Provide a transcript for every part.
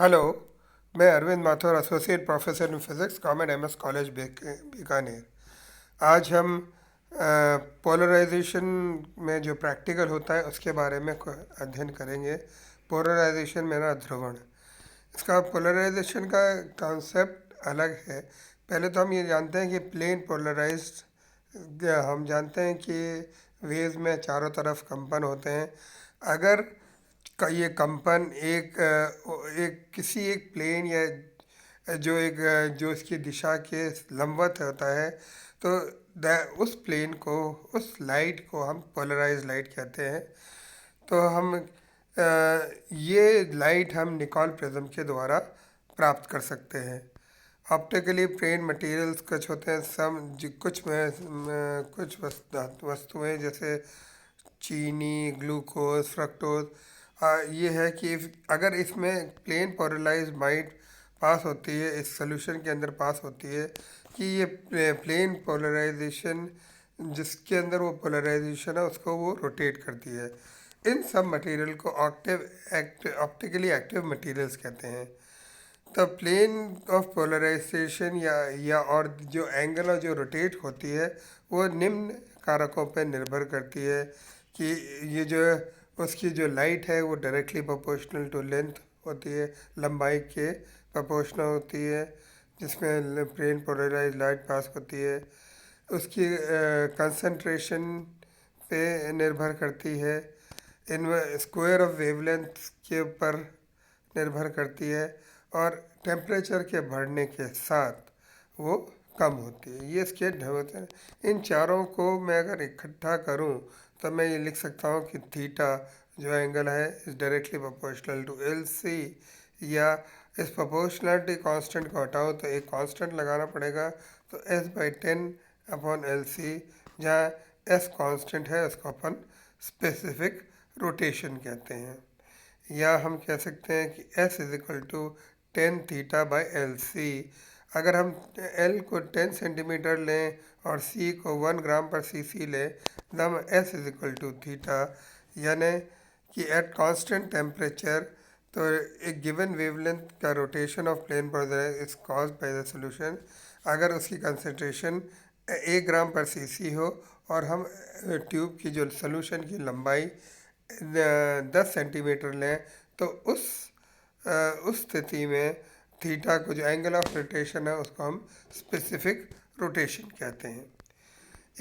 Hello. मैं Arvind Mathur, associate professor in physics, government MS college Bikaner. आज हम पोलराइजेशन में जो प्रैक्टिकल होता है उसके बारे में अध्ययन करेंगे। पोलराइजेशन मेरा ध्रुवण। इसका पोलराइजेशन का कॉन्सेप्ट अलग है। पहले तो हम ये जानते हैं कि प्लेन पोलराइज्ड, हम जानते हैं कि वेव्स में चारों तरफ कंपन होते हैं। अगर ये कंपन एक किसी एक प्लेन या जो इसकी दिशा के लंबवत होता है, तो उस प्लेन को, उस लाइट को हम पोलराइज लाइट कहते हैं। तो ये लाइट हम निकॉल प्रिज्म के द्वारा प्राप्त कर सकते हैं। ऑप्टिकली ट्रेन मटेरियल्स कुछ होते हैं, कुछ वस्तुएं जैसे चीनी, ग्लूकोज, फ्रक्टोज। ये है कि अगर इसमें प्लेन पोलराइज लाइट पास होती है, इस सोल्यूशन के अंदर पास होती है, कि ये प्लेन पोलराइजेशन, जिसके अंदर वो पोलराइजेशन है उसको वो रोटेट करती है। इन सब मटेरियल को ऑप्टिकली एक्टिव मटेरियल्स कहते हैं। द प्लेन ऑफ पोलराइजेशन या और जो एंगल और जो रोटेट होती है, वो निम्न कारकों पर निर्भर करती है कि ये जो उसकी जो लाइट है वो डायरेक्टली प्रोपोर्शनल टू लेंथ होती है, लंबाई के प्रोपोर्शनल होती है जिसमें प्लेन पोलराइज लाइट पास होती है। उसकी कंसंट्रेशन पे निर्भर करती है, इन स्क्वायर ऑफ वेवलेंथ के ऊपर निर्भर करती है, और टेम्परेचर के बढ़ने के साथ वो कम होती है। ये इसके ढंग होते हैं। इन चारों को मैं अगर इकट्ठा करूं तो मैं ये लिख सकता हूँ कि थीटा जो एंगल है is directly proportional to L C, या इस प्रोपोर्शनलिटी कांस्टेंट को हटाओ तो एक कांस्टेंट लगाना पड़ेगा, तो S/10/L/C, जहाँ S कांस्टेंट है उसको अपन स्पेसिफिक रोटेशन कहते हैं। या हम कह सकते हैं कि S = 10 θ/L/C। अगर हम L को 10 सेंटीमीटर लें और C को 1 ग्राम/cc लें, तो हम S = θ, यानी कि एट कांस्टेंट टेम्परेचर, तो एक गिवन वेवलेंथ का rotation of plane polarise is caused by the solution. अगर उसकी कंसंट्रेशन 1 ग्राम/cc हो और हम ट्यूब की जो सॉल्यूशन की लंबाई 10 सेंटीमीटर लें, तो उस स्थिति में थीटा को, जो एंगल ऑफ रोटेशन है, उसको हम स्पेसिफिक रोटेशन कहते हैं।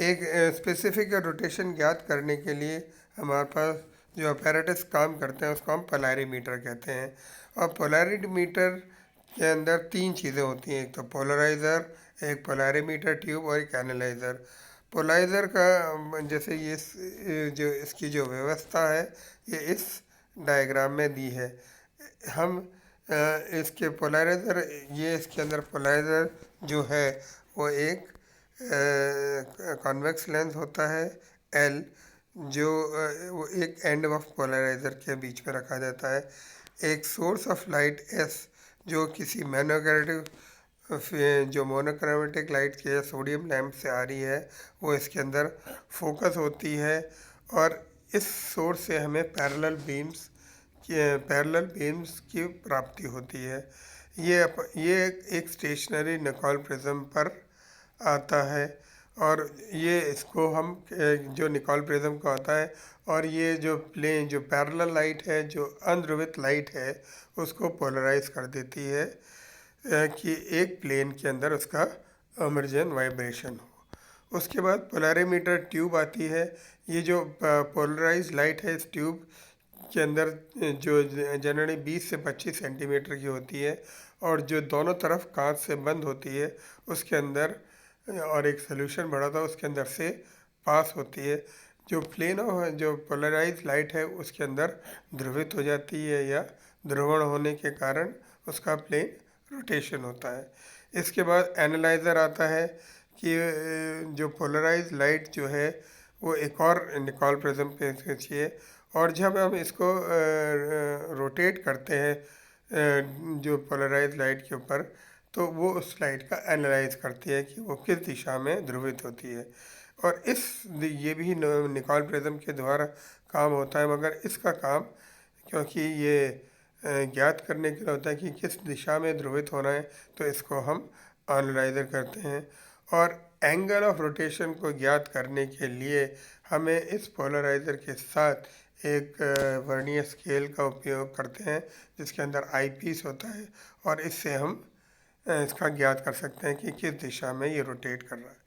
एक स्पेसिफिक रोटेशन ज्ञात करने के लिए हमारे पास जो अपैरेटस काम करते हैं उसको हम पोलैरीमीटर कहते हैं। और पोलैरीमीटर के अंदर तीन चीज़ें होती हैं, एक तो पोलराइज़र, एक पोलैरीमीटर ट्यूब और एक एनालाइज़र। पोलराइज़र का जैसे जो इसकी जो व्यवस्था है, ये इस डायग्राम में दी है। हम इसके पोलराइज़र, ये इसके अंदर पोलराइज़र जो है वो एक कॉन्वेक्स लेंस होता है एल, जो वो एक एंड ऑफ पोलराइज़र के बीच में रखा जाता है। एक सोर्स ऑफ लाइट एस, जो किसी मोनोक्रोमेटिक लाइट के सोडियम लैंप से आ रही है, वो इसके अंदर फोकस होती है, और इस सोर्स से हमें पैरेलल बीम्स की प्राप्ति होती है। ये एक स्टेशनरी निकॉल प्रिज्म पर आता है, और ये इसको हम जो निकॉल प्रिज्म का आता है, और ये जो पैरेलल लाइट है, जो अध्रुवित लाइट है, उसको पोलराइज कर देती है कि एक प्लेन के अंदर उसका इमर्जन वाइब्रेशन हो। उसके बाद पोलैरीमीटर ट्यूब आती है। ये जो पोलराइज लाइट है, इस ट्यूब के अंदर जो जनरली 20 से 25 सेंटीमीटर की होती है, और जो दोनों तरफ कांच से बंद होती है, उसके अंदर और एक सोल्यूशन भरा था उसके अंदर से पास होती है। जो पोलराइज लाइट है उसके अंदर ध्रुवित हो जाती है, या ध्रुवण होने के कारण उसका प्लेन रोटेशन होता है। इसके बाद एनालाइज़र आता है कि जो पोलराइज लाइट जो है वो एक और निकॉल प्रिज्म पे खींचिए, और जब हम इसको रोटेट करते हैं जो पोलराइज लाइट के ऊपर, तो वो उस लाइट का एनालाइज करती है कि वो किस दिशा में ध्रुवित होती है। और ये भी निकॉल प्रिज्म के द्वारा काम होता है, मगर इसका काम, क्योंकि ये ज्ञात करने के लिए होता है कि किस दिशा में ध्रुवित होना है, तो इसको हम एनालाइजर करते हैं। और एंगल ऑफ रोटेशन को ज्ञात करने के लिए हमें इस पोलराइज़र के साथ एक वर्नियर स्केल का उपयोग करते हैं, जिसके अंदर आई पीस होता है, और इससे हम इसका ज्ञात कर सकते हैं कि किस दिशा में ये रोटेट कर रहा है।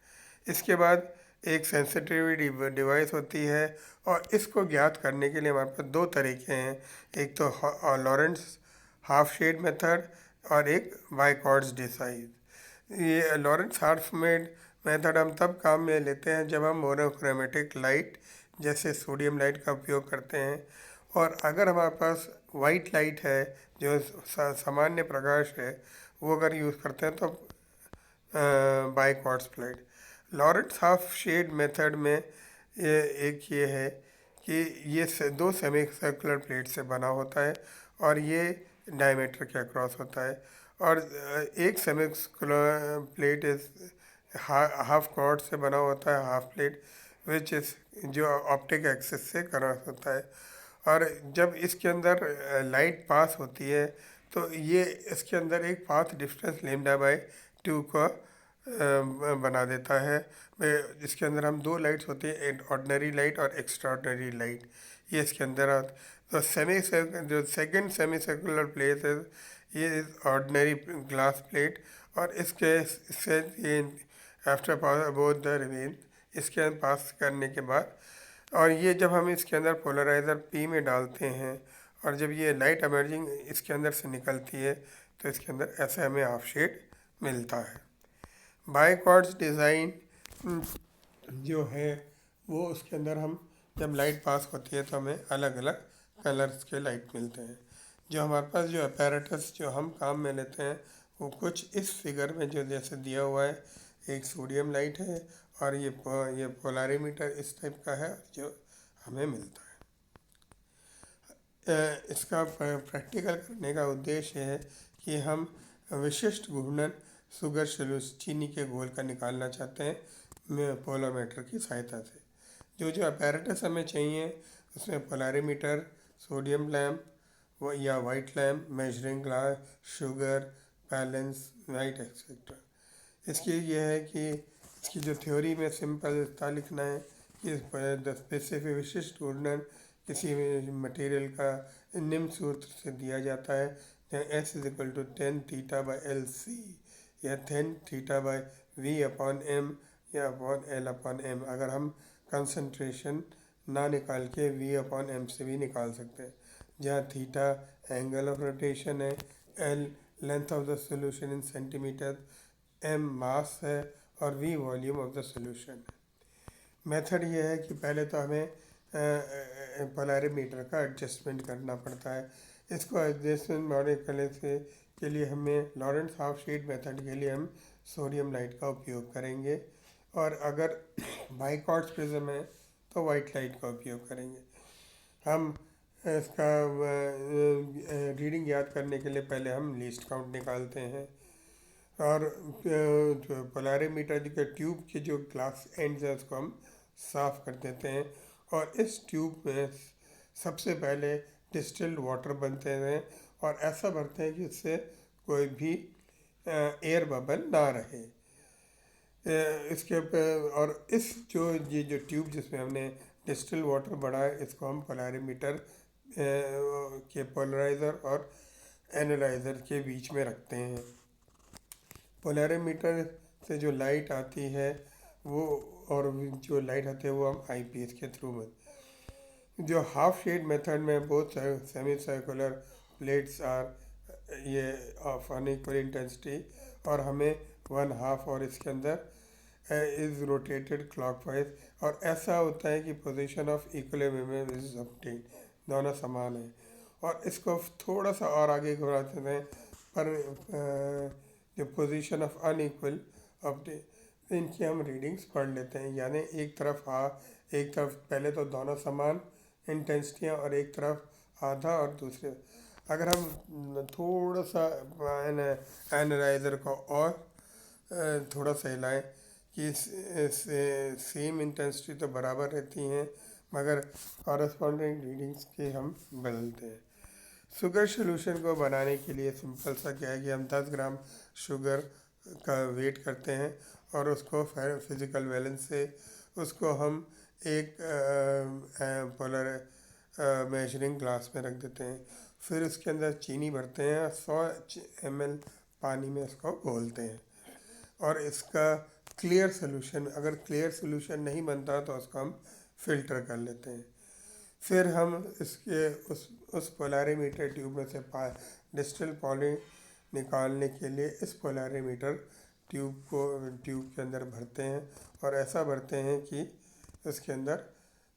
इसके बाद एक सेंसिटिविटी डिवाइस होती है, और इसको ज्ञात करने के लिए हमारे पास दो तरीके हैं। एक तो लॉरेंस हाफ शेड मेथड और एक बाइकॉर्ड्स डिसाइज। ये लॉरेंस हाफ शेड मेथड हम तब काम में लेते हैं जब हम मोनोक्रोमेटिक लाइट जैसे सोडियम लाइट का उपयोग करते हैं, और अगर हमारे पास वाइट लाइट है जो सामान्य प्रकाश है, वो अगर यूज़ करते हैं तो बाइकॉर्ड्स light. Laurent's half shade method में ये है कि ये दो सेमी सर्कुलर प्लेट से बना होता है, और ये डायमीटर के अक्रॉस होता है। और एक semi circular plate is half cord से बना होता है, हाफ प्लेट विच इज जो ऑप्टिक एक्सिस से कनेक्ट होता है। और जब इसके अंदर लाइट पास होती है, तो ये इसके अंदर एक पाथ डिफरेंस लेमडा बाई 2 का बना देता है। इसके अंदर हम दो लाइट्स होती हैं, एक ऑर्डिनरी लाइट और एक्स्ट्राऑर्डिनरी लाइट, ये इसके अंदर आते। तो जो सेकंड सेमी सर्कुलर प्लेट है, ये इज ऑर्डिनरी ग्लास प्लेट, और इसके इससे ये after pass about the remain, इसके पास करने के बाद, और ये जब हम इसके अंदर पोलराइज़र पी में डालते हैं, और जब ये लाइट एमर्जिंग इसके अंदर से निकलती है, तो इसके अंदर ऐसे हमें हाफ शेड मिलता है। बाइकॉर्ड्स डिज़ाइन जो है वो उसके अंदर हम जब लाइट पास होती है तो हमें अलग अलग कलर्स के लाइट मिलते हैं। जो हमारे पास जो अपैरेटस जो हम काम में लेते हैं, वो कुछ इस फिगर में जो जैसे दिया हुआ है, एक सोडियम लाइट है, और ये पोलारीमीटर इस टाइप का है जो हमें मिलता है। इसका प्रैक्टिकल करने का उद्देश्य है कि हम विशिष्ट घूर्णन शुगर चीनी के घोल का निकालना चाहते हैं पोलोमीटर की सहायता से। जो अपैरेटस हमें चाहिए, उसमें पोलारीमीटर, सोडियम लैम्प या white lamp, measuring glass, sugar, balance light etcetera. इसकी यह है कि इसकी जो थ्योरी में सिंपल इतना लिखना है कि स्पेसिफिक विशिष्ट घूर्णन किसी मटेरियल का निम्न सूत्र से दिया जाता है, जहाँ S is equal to 10 theta by L C, या 10 theta by V upon M, या अपॉन L अपॉन M। अगर हम कंसंट्रेशन ना निकाल के V अपॉन M से भी निकाल सकते हैं, जहाँ थीटा एंगल ऑफ रोटेशन है, L length of the solution in centimetre, M मास है, और V volume of the solution है। मेथड ये है कि पहले तो हमें पोलैरिमीटर का एडजस्टमेंट करना पड़ता है। इसको एडजस्टमेंट मॉडल करने से के लिए हमें लॉरेंस हाफ शेड मेथड के लिए हम सोडियम लाइट का उपयोग करेंगे, और अगर बाइकॉर्ड्स प्रिज्म है तो वाइट लाइट का उपयोग करेंगे। हम इसका रीडिंग याद करने के लिए पहले हम लीस्ट काउंट निकालते हैं, और जो पोलैरिमीटर के ट्यूब के जो ग्लास एंड्स हैं उसको हम साफ़ कर देते हैं, और इस ट्यूब में सबसे पहले डिस्टिल्ड वाटर बनते हैं, और ऐसा भरते हैं कि इससे कोई भी एयर बबल ना रहे। इसके और इस ये जो ट्यूब जिसमें हमने डिस्टिल्ड वाटर भरा है, इसको हम पोलैरिमीटर के पोलराइज़र और एनालाइज़र के बीच में रखते हैं। पोलैरिमीटर से जो लाइट आती है वो, और जो लाइट आती है वो हम आई पीस के थ्रू में, जो हाफ शेड मेथड में बहुत सेमी सर्कुलर प्लेट्स आर ये ऑफ अनइक्वल इंटेंसिटी, और हमें 1/2 और इसके अंदर इज रोटेटेड क्लॉकवाइज, और ऐसा होता है कि position of equilibrium is obtain, दोनों समान है। और इसको थोड़ा सा और आगे घुमाते हैं, पर जो पोजीशन ऑफ अनइक्वल ऑब्टेन, इनकी हम रीडिंग्स पढ़ लेते हैं। यानी एक तरफ पहले तो दोनों समान इंटेंसिटियाँ, और एक तरफ आधा और दूसरे। अगर हम थोड़ा सा एनालाइज़र को और थोड़ा सा हिलाएं कि सेम इंटेंसिटी तो बराबर रहती हैं, मगर कॉरस्पॉन्डिंग रीडिंग्स के हम बदलते हैं। शुगर सॉल्यूशन को बनाने के लिए सिंपल सा क्या है कि हम 10 ग्राम शुगर का वेट करते हैं और उसको फिज़िकल बैलेंस से उसको हम एक पोलर मेजरिंग ग्लास में रख देते हैं। फिर उसके अंदर चीनी भरते हैं, 100 ml पानी में इसको घोलते हैं और इसका क्लियर सोल्यूशन, अगर क्लियर सोल्यूशन नहीं बनता तो उसको हम फिल्टर कर लेते हैं। फिर हम इसके उस पोलैरिमीटर ट्यूब में से डिस्टिल पॉली निकालने के लिए इस पोलैरिमीटर ट्यूब के अंदर भरते हैं और ऐसा भरते हैं कि इसके अंदर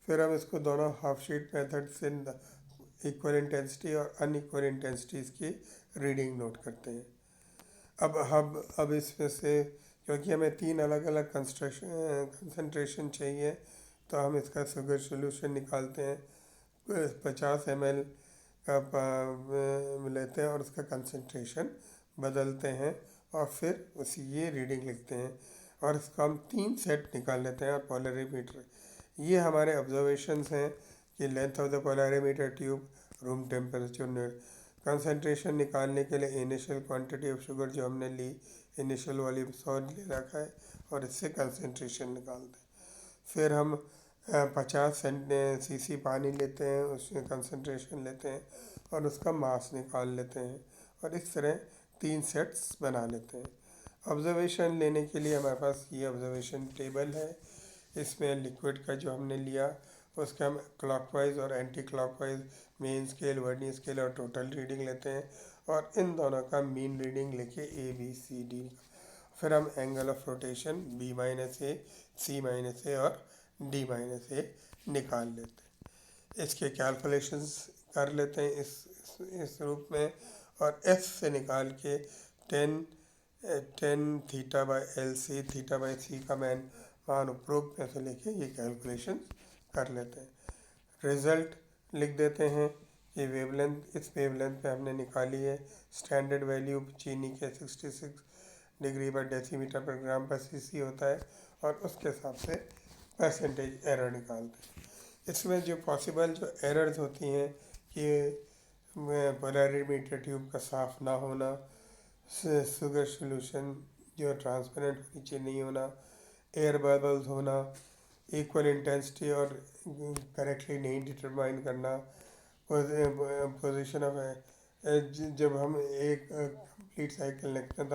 फिर हम इसको दोनों हाफ शीट मेथड से इक्वल इंटेंसिटी और अनइक्वल इंटेंसिटीज़ की रीडिंग नोट करते हैं। अब इसमें से क्योंकि हमें 3 अलग अलग कंसंट्रेशन चाहिए तो हम इसका शुगर सॉल्यूशन निकालते हैं, 50 ml का लेते हैं और उसका कंसंट्रेशन बदलते हैं और फिर उसी ये रीडिंग लिखते हैं और इसका हम 3 सेट निकाल लेते हैं। और पोलैरिमीटर, ये हमारे ऑब्जर्वेशंस हैं कि length of the polarimeter tube, room temperature, concentration निकालने के लिए इनिशियल क्वांटिटी ऑफ शुगर जो हमने ली, इनिशियल वॉल्यूम 100 ले रखा है और इससे कंसंट्रेशन निकालते हैं। फिर हम 50 cc पानी लेते हैं, उसमें कंसंट्रेशन लेते हैं और उसका मास निकाल लेते हैं और इस तरह 3 सेट्स बना लेते हैं। ऑब्जर्वेशन लेने के लिए हमारे पास ये ऑब्जर्वेशन टेबल है। इसमें लिक्विड का जो हमने लिया उसका हम क्लॉकवाइज और anti clockwise main scale, vernier scale और टोटल रीडिंग लेते हैं और इन दोनों का मीन रीडिंग लेके ABCD। फिर हम angle of rotation B-A, C-A और D-A निकाल लेते हैं। इसके कैलकुलेशंस कर लेते हैं इस रूप में और S से निकाल के 10 θ/LC, θ/C का मान उपरोक्त में से लेके ये कैलकुलेशन कर लेते हैं। रिज़ल्ट लिख देते हैं कि वेवलेंथ, इस वेवलेंथ पे हमने निकाली है स्टैंडर्ड वैल्यू चीनी के 66 डिग्री पर डेसीमीटर पर ग्राम पर cc होता है और उसके हिसाब से परसेंटेज एरर निकालते हैं। इसमें जो पॉसिबल जो एरर्स होती हैं कि पोलैरिमीटर ट्यूब का साफ़ ना होना, शुगर सॉल्यूशन जो ट्रांसपेरेंट नीचे नहीं होना, एयर बबल्स होना, इक्वल इंटेंसिटी और करेक्टली नहीं डिटरमाइन करना, पोजीशन ऑफ जब हम एक कंप्लीट साइकिल लिखते हैं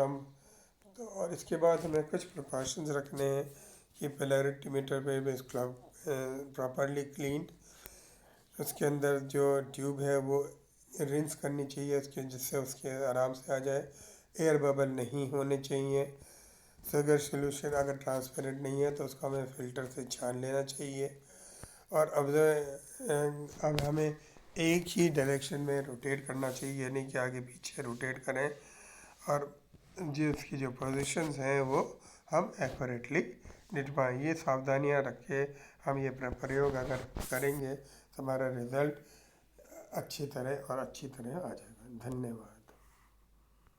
तो और इसके बाद हमें कुछ प्रिकॉशंस रखने हैं कि पोलैरिमीटर पे बेस क्लब प्रॉपरली क्लीन, उसके अंदर जो ट्यूब है वो रिंस करनी चाहिए उसके, जिससे उसके आराम से आ जाए, एयर बबल नहीं होने चाहिए। शुगर सॉल्यूशन अगर ट्रांसपेरेंट नहीं है तो उसको हमें फ़िल्टर से छान लेना चाहिए और अब हमें एक ही डायरेक्शन में रोटेट करना चाहिए, यानी कि आगे पीछे रोटेट करें और जो उसकी जो पोजीशंस हैं वो हम एक्यूरेटली निभाएं। ये सावधानियां रख के हम ये प्रयोग अगर करेंगे तो हमारा रिज़ल्ट अच्छी तरह आ जाएगा। धन्यवाद।